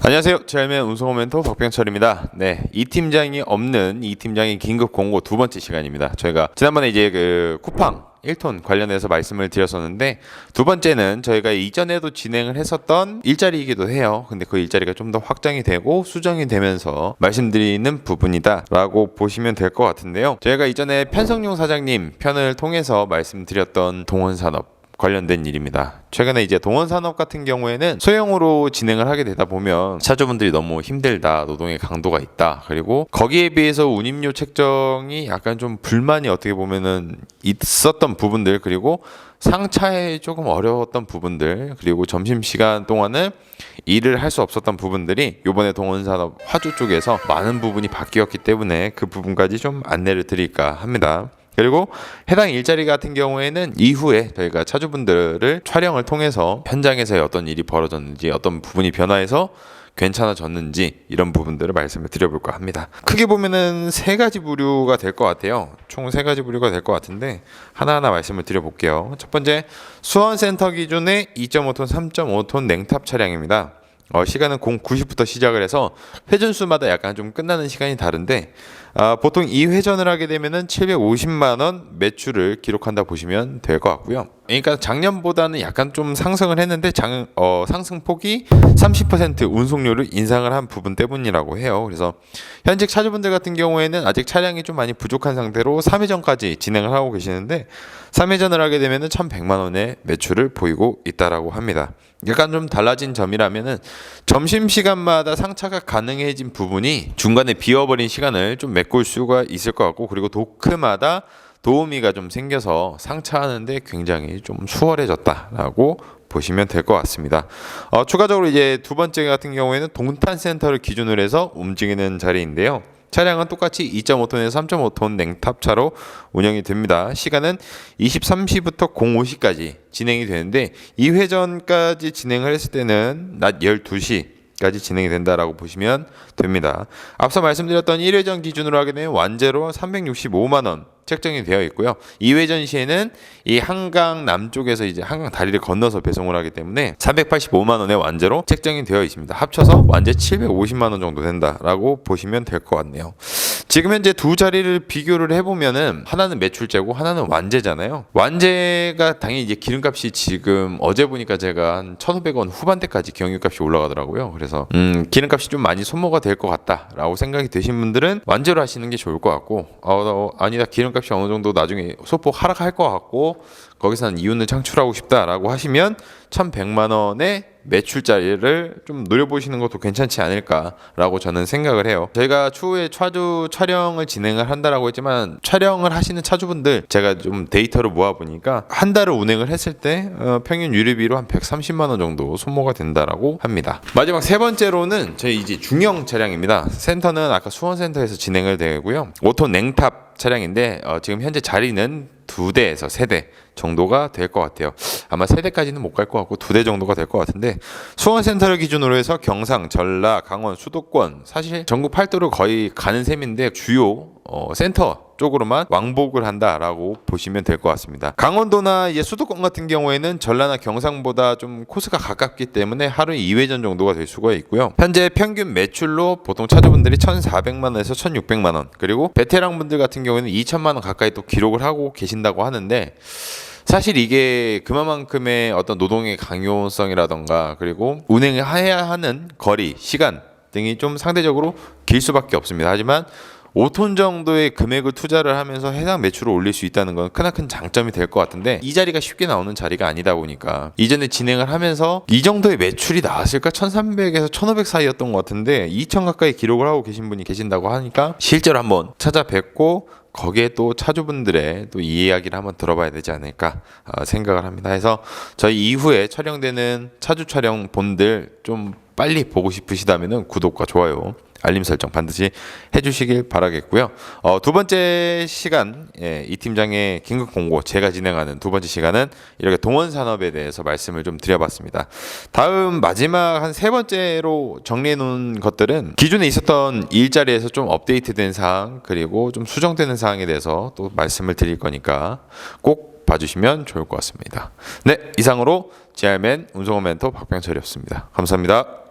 안녕하세요. 제알맨 운송호 멘토 박병철입니다. 네, 이 팀장이 없는 이 팀장의 긴급 공고 두 번째 시간입니다. 저희가 지난번에 이제 그 쿠팡 1톤 관련해서 말씀을 드렸었는데, 두 번째는 저희가 이전에도 진행을 했었던 일자리이기도 해요. 근데 그 일자리가 좀 더 확장이 되고 수정이 되면서 말씀드리는 부분이다 라고 보시면 될 것 같은데요. 저희가 이전에 편성용 사장님 편을 통해서 말씀드렸던 동원산업 관련된 일입니다. 최근에 이제 동원산업 같은 경우에는 소형으로 진행을 하게 되다 보면 차주분들이 너무 힘들다, 노동의 강도가 있다, 그리고 거기에 비해서 운임료 책정이 약간 좀 불만이 어떻게 보면은 있었던 부분들, 그리고 상차에 조금 어려웠던 부분들, 그리고 점심시간 동안은 일을 할 수 없었던 부분들이 이번에 동원산업 화주 쪽에서 많은 부분이 바뀌었기 때문에 그 부분까지 좀 안내를 드릴까 합니다. 그리고 해당 일자리 같은 경우에는 이후에 저희가 차주분들을 촬영을 통해서 현장에서의 어떤 일이 벌어졌는지, 어떤 부분이 변화해서 괜찮아졌는지, 이런 부분들을 말씀을 드려볼까 합니다. 크게 보면은 세 가지 부류가 될 것 같아요. 총 세 가지 부류가 될 것 같은데 하나하나 말씀을 드려볼게요. 첫 번째, 수원센터 기준의 2.5톤, 3.5톤 냉탑 차량입니다. 시간은 09시부터 시작을 해서 회전수마다 약간 좀 끝나는 시간이 다른데, 보통 이 회전을 하게 되면은 750만 원 매출을 기록한다 보시면 될 것 같고요. 그러니까 작년보다는 약간 좀 상승을 했는데 상승폭이 30% 운송료를 인상을 한 부분 때문이라고 해요. 그래서 현직 차주분들 같은 경우에는 아직 차량이 좀 많이 부족한 상태로 3회전까지 진행을 하고 계시는데, 3회전을 하게 되면은 1,100만 원의 매출을 보이고 있다라고 합니다. 약간 좀 달라진 점이라면은 점심시간마다 상차가 가능해진 부분이 중간에 비어버린 시간을 좀 메꿀 수가 있을 것 같고, 그리고 도크마다 도우미가 좀 생겨서 상차하는데 굉장히 좀 수월해졌다라고 보시면 될 것 같습니다. 추가적으로 이제 두 번째 같은 경우에는 동탄센터를 기준으로 해서 움직이는 자리인데요. 차량은 똑같이 2.5톤에서 3.5톤 냉탑차로 운영이 됩니다. 시간은 23시부터 05시까지 진행이 되는데, 2회전까지 진행을 했을 때는 낮 12시까지 진행이 된다라고 보시면 됩니다. 앞서 말씀드렸던 1회전 기준으로 하게 되면 완제로 365만 원 책정이 되어 있고요. 2회전 시에는 이 한강 남쪽에서 이제 한강 다리를 건너서 배송을 하기 때문에 485만 원의 완제로 책정이 되어 있습니다. 합쳐서 완제 750만 원 정도 된다라고 보시면 될 것 같네요. 지금 현재 두 자리를 비교를 해보면은 하나는 매출제고 하나는 완제잖아요. 완제가 당연히 이제 기름값이 지금 어제 보니까 제가 한 1,500원 후반대까지 경유값이 올라가더라고요. 그래서 기름값이 좀 많이 소모가 될 것 같다라고 생각이 드신 분들은 완제로 하시는 게 좋을 것 같고, 아니다, 기름값이 어느 정도 나중에 소폭 하락할 것 같고 거기서는 이윤을 창출하고 싶다라고 하시면 1,100만 원의 매출자리를 좀 노려보시는 것도 괜찮지 않을까라고 저는 생각을 해요. 저희가 추후에 차주 촬영을 진행을 한다라고 했지만, 촬영을 하시는 차주분들 제가 좀 데이터를 모아보니까 한 달을 운행을 했을 때 평균 유류비로 한 130만 원 정도 소모가 된다라고 합니다. 마지막 세 번째로는 저희 이제 중형 차량입니다. 센터는 아까 수원센터에서 진행을 되고요. 5톤 냉탑 차량인데 지금 현재 자리는 2대에서 3대 정도가 될 것 같아요. 아마 3대까지는 못 갈 것 같고 2대 정도가 될 것 같은데, 수원센터를 기준으로 해서 경상, 전라, 강원, 수도권, 사실 전국 8도로 거의 가는 셈인데 주요 센터 쪽으로만 왕복을 한다라고 보시면 될 것 같습니다. 강원도나 이제 수도권 같은 경우에는 전라나 경상보다 좀 코스가 가깝기 때문에 하루에 2회전 정도가 될 수가 있고요. 현재 평균 매출로 보통 차주분들이 1,400만 원에서 1,600만 원, 그리고 베테랑 분들 같은 경우에는 2,000만 원 가까이 또 기록을 하고 계신다고 하는데, 사실 이게 그만큼의 어떤 노동의 강요성이라던가, 그리고 운행해야 하는 거리, 시간 등이 좀 상대적으로 길 수밖에 없습니다. 하지만 5톤 정도의 금액을 투자를 하면서 해당 매출을 올릴 수 있다는 건 크나큰 장점이 될 것 같은데, 이 자리가 쉽게 나오는 자리가 아니다 보니까 이전에 진행을 하면서 이 정도의 매출이 나왔을까? 1,300에서 1,500 사이였던 것 같은데 2,000 가까이 기록을 하고 계신 분이 계신다고 하니까 실제로 한번 찾아뵙고 거기에 또 차주분들의 또 이 이야기를 한번 들어봐야 되지 않을까 생각을 합니다. 해서 저희 이후에 촬영되는 차주 촬영 본들 좀 빨리 보고 싶으시다면 구독과 좋아요, 알림 설정 반드시 해주시길 바라겠고요. 두 번째 시간, 이 팀장의 긴급 공고, 제가 진행하는 두 번째 시간은 이렇게 동원산업에 대해서 말씀을 좀 드려봤습니다. 다음 마지막 한 세 번째로 정리해 놓은 것들은 기존에 있었던 일자리에서 좀 업데이트된 사항, 그리고 좀 수정되는 사항에 대해서 또 말씀을 드릴 거니까 꼭 봐주시면 좋을 것 같습니다. 네, 이상으로 제알맨 운송호 멘토 박병철이었습니다. 감사합니다.